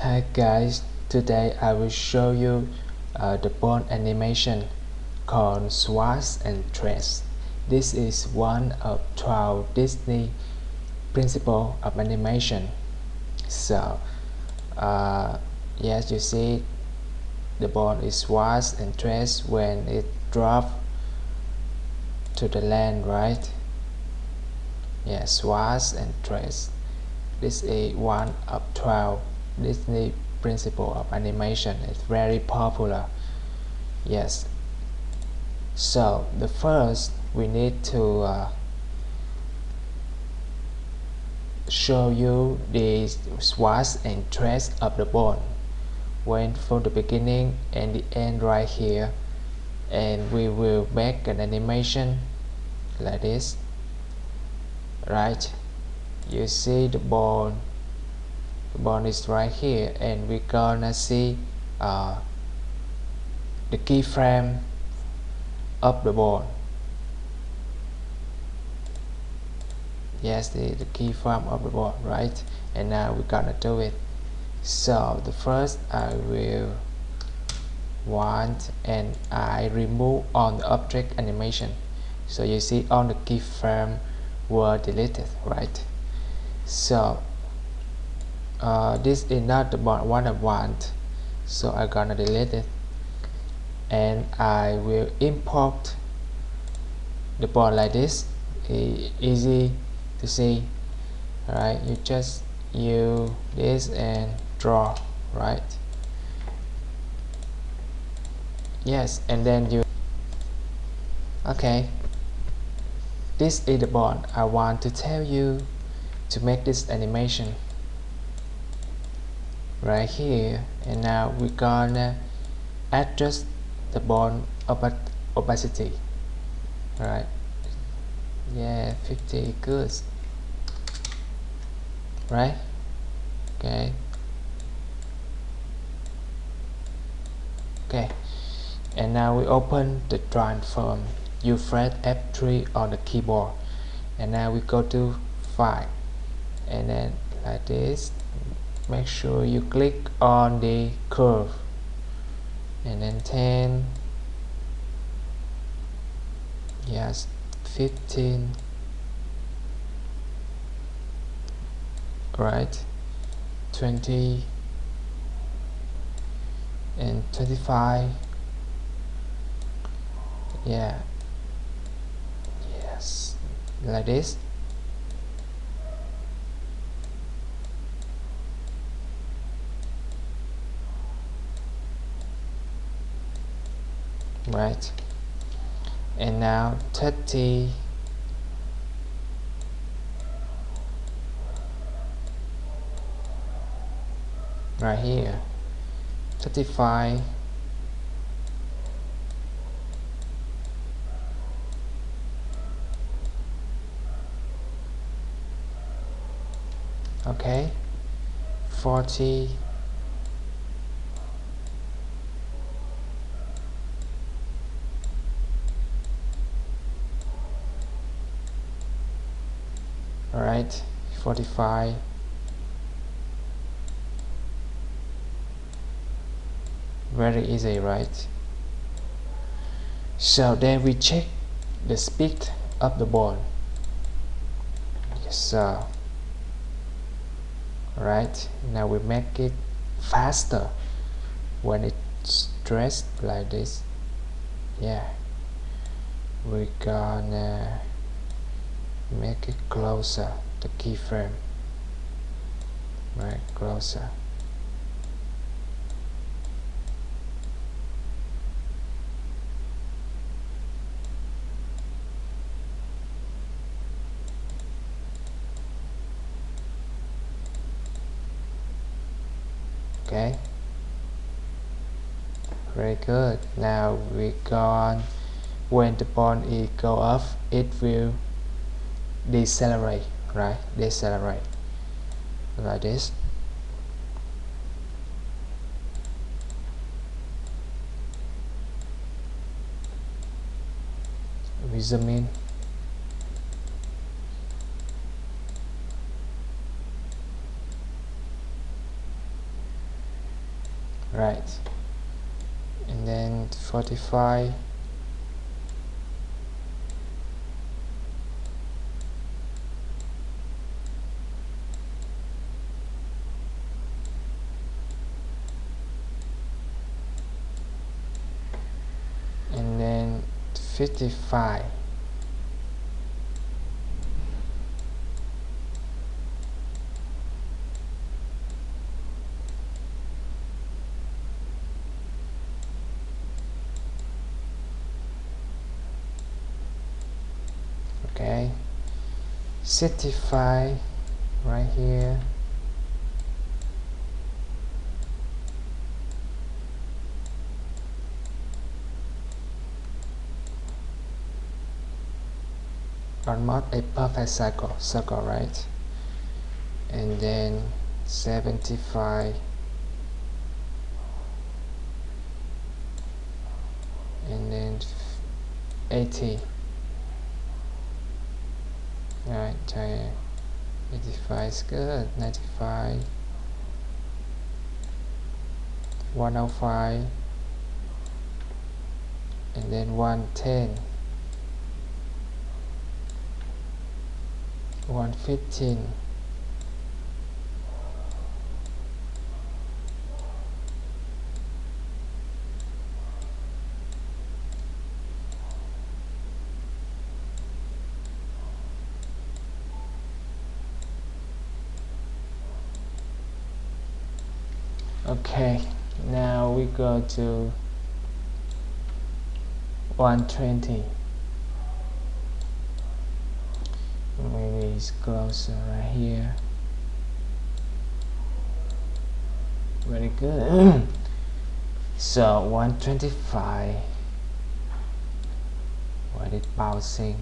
Hi guys, today I will show you the bone animation called Swats and Trace. This is one of 12 Disney principles of animation. So, yes, you see the bone is swats and trace when it drops to the land, right? Yes, swats and trace. This is one of 12 Disney principle of animation. It's very popular. Yes. So the first we need to show you the swatch and trace of the bone. When from the beginning and the end right here, and we will make an animation like this. Right? You see the bone. The bone is right here, and we're gonna see the keyframe of the bone. Yes, the keyframe of the bone, right? And now we're gonna do it. So the first I will want, and I remove all the object animation. So you see all the keyframe were deleted, right? So this is not the one I want, so I'm gonna delete it, and I will import the bone like this. Easy to see, right? You just use this and draw, right? Yes, and then you okay, this is the bone I want to tell you to make this animation right here. And now we're gonna adjust the bone opacity, right? Yeah, 50, good, right? Okay, and now we open the transform. You press F3 on the keyboard, and now we go to file, and then like this. Make sure you click on the curve, and then 10, yes, 15, right, 20 and 25. Yeah, yes, like this. Right, and now 30, right here, 35, okay, 40, right, 45, very easy, right? So then we check the speed of the bone. Yes, sir. Right, now we make it faster when it's stretched like this. Yeah, we're gonna make it closer, the keyframe, right, closer. Okay, very good. Now we gone, when the bone is go up, it will decelerate, right? Decelerate like this. We zoom in. right, and then 45, and then 55, okay, 65 right here, almost a perfect circle, right, and then 75, and then 80, right, 85 is good, 95, 105, and then 110, 115, okay, now we go to 120, maybe it's closer right here, very good. So 125, what is bouncing,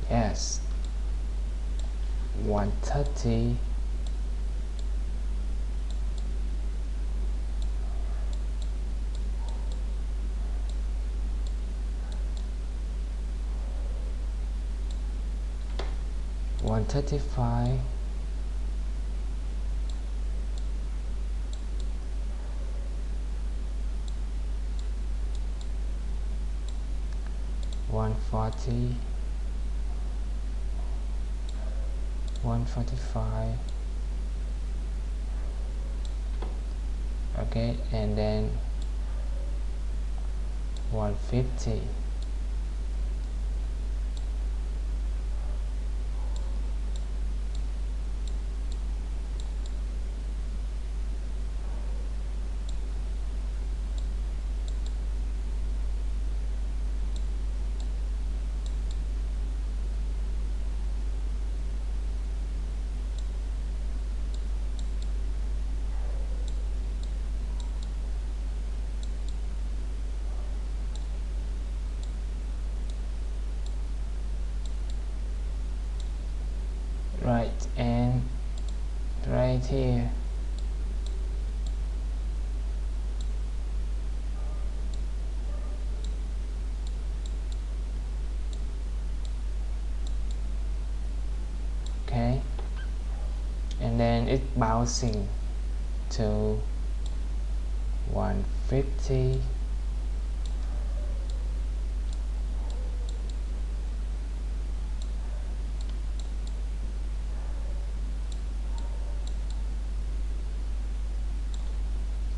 yes, 130, 135, 140, 145, okay, and then 150, right, and right here, okay, and then it's bouncing to 150,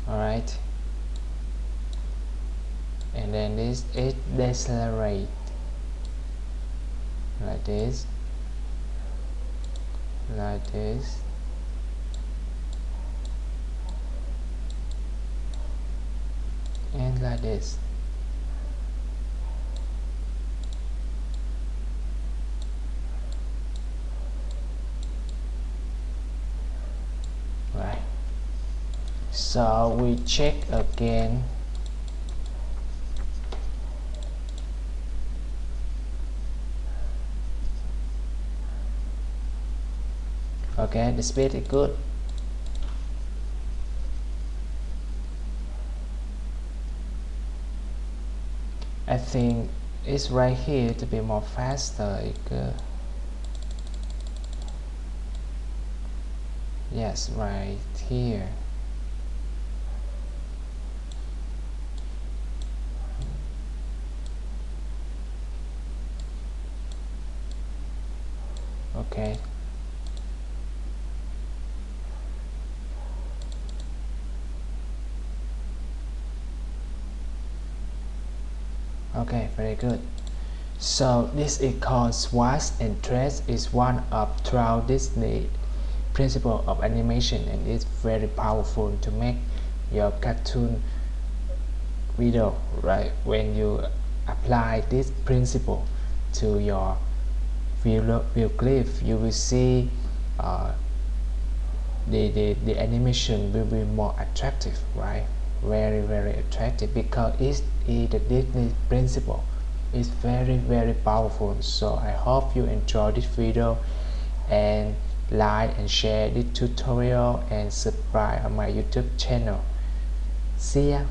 alright, and then this is decelerate like this, like this, and like this, right, so we check again, okay, the speed is good, I think it's right here to be more faster. Yes, right here. Okay. Okay, very good. So this is called swatch and trace. Is one of Walt Disney principle of animation, and it's very powerful to make your cartoon video, right? When you apply this principle to your view clip, you will see the animation will be more attractive, right? Very attractive, because it's the Disney principle. It's very powerful. So I hope you enjoy this video, and like and share this tutorial and subscribe on my YouTube channel. See ya.